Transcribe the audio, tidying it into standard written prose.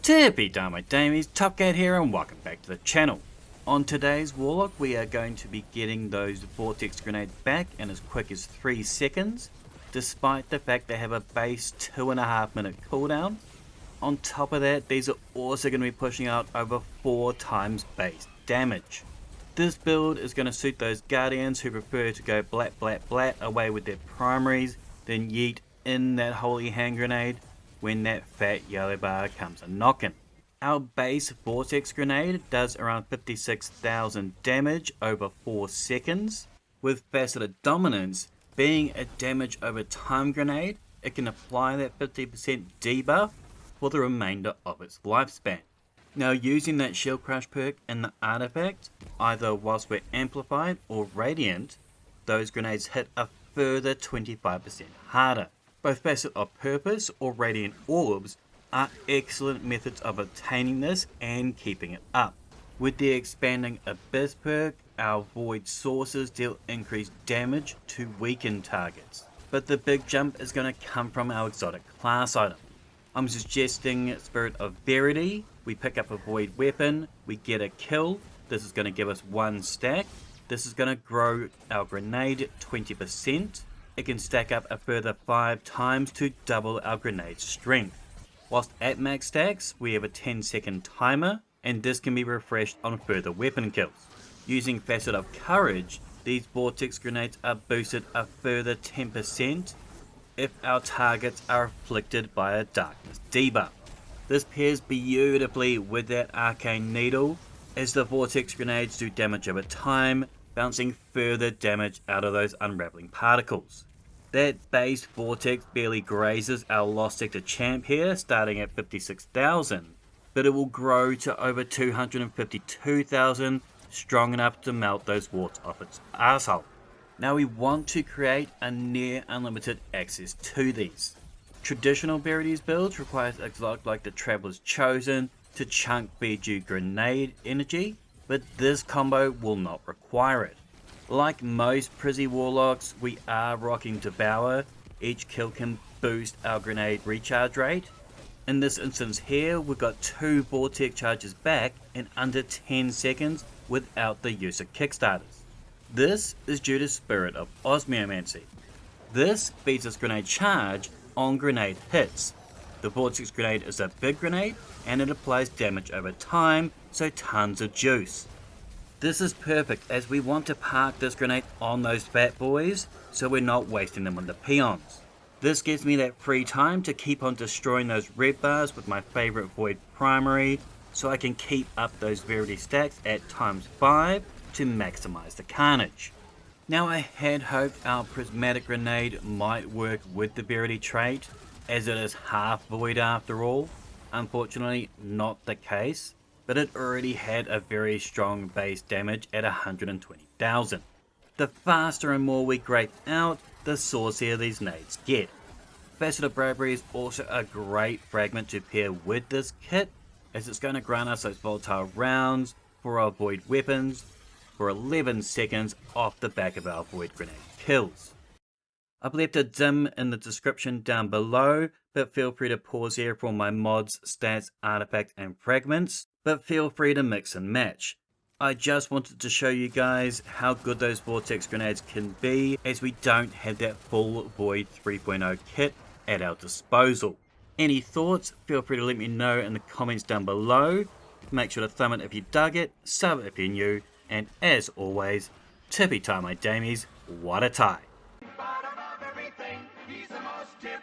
Tippy Dama Damies, Top Cat here and welcome back to the channel. On today's Warlock we are going to be getting those vortex grenades back in as quick as 3 seconds, despite the fact they have a base 2.5 minute cooldown. On top of that, these are also going to be pushing out over 4 times base damage. This build is going to suit those guardians who prefer to go blat blat blat away with their primaries, then yeet in that holy hand grenade when that fat yellow bar comes a knockin'. Our base vortex grenade does around 56,000 damage over 4 seconds. With faceted dominance being a damage over time grenade, it can apply that 50% debuff for the remainder of its lifespan. Now, using that shield crush perk in the artifact, either whilst we're amplified or radiant, those grenades hit a further 25% harder. Both Facet of Purpose or Radiant Orbs are excellent methods of obtaining this and keeping it up. With the expanding Abyss perk, our Void sources deal increased damage to weakened targets. But the big jump is going to come from our exotic class item. I'm suggesting Spirit of Verity. We pick up a Void weapon, we get a kill. This is going to give us 1 stack. This is going to grow our grenade 20%. It can stack up a further 5 times to double our grenade strength. Whilst at max stacks, we have a 10-second timer, and this can be refreshed on further weapon kills. Using Facet of Courage, these vortex grenades are boosted a further 10% if our targets are afflicted by a darkness debuff. This pairs beautifully with that arcane needle, as the vortex grenades do damage over time, bouncing further damage out of those unraveling particles. That base vortex barely grazes our Lost Sector champ here, starting at 56,000, but it will grow to over 252,000, strong enough to melt those warts off its arsehole. Now we want to create a near unlimited access to these. Traditional Verity's builds requires exotic like the Traveler's Chosen to chunk feed you grenade energy, but this combo will not require it. Like most Prizzy Warlocks, we are rocking Devour. Each kill can boost our grenade recharge rate. In this instance here, we've got 2 vortex charges back in under 10 seconds without the use of kickstarters. This is due to Spirit of Osmiomancy. This feeds us grenade charge on grenade hits. The vortex grenade is a big grenade and it applies damage over time, so tons of juice. This is perfect as we want to park this grenade on those fat boys so we're not wasting them on the peons. This gives me that free time to keep on destroying those red bars with my favorite Void primary so I can keep up those Verity stacks at times 5 to maximize the carnage. Now, I had hoped our Prismatic grenade might work with the Verity trait, as it is half Void after all. Unfortunately, not the case, but it already had a very strong base damage at 120,000. The faster and more we grape out, the saucier these nades get. Facet of Bravery is also a great fragment to pair with this kit, as it's going to grant us those volatile rounds for our Void weapons for 11 seconds off the back of our Void grenade kills. I've left a dim in the description down below, but feel free to pause here for my mods, stats, artifacts and fragments, but feel free to mix and match. I just wanted to show you guys how good those vortex grenades can be, as we don't have that full Void 3.0 kit at our disposal. Any thoughts? Feel free to let me know in the comments down below. Make sure to thumb it if you dug it, sub if you're new, and as always, tippy tie my damies, what a tie. He's the most tip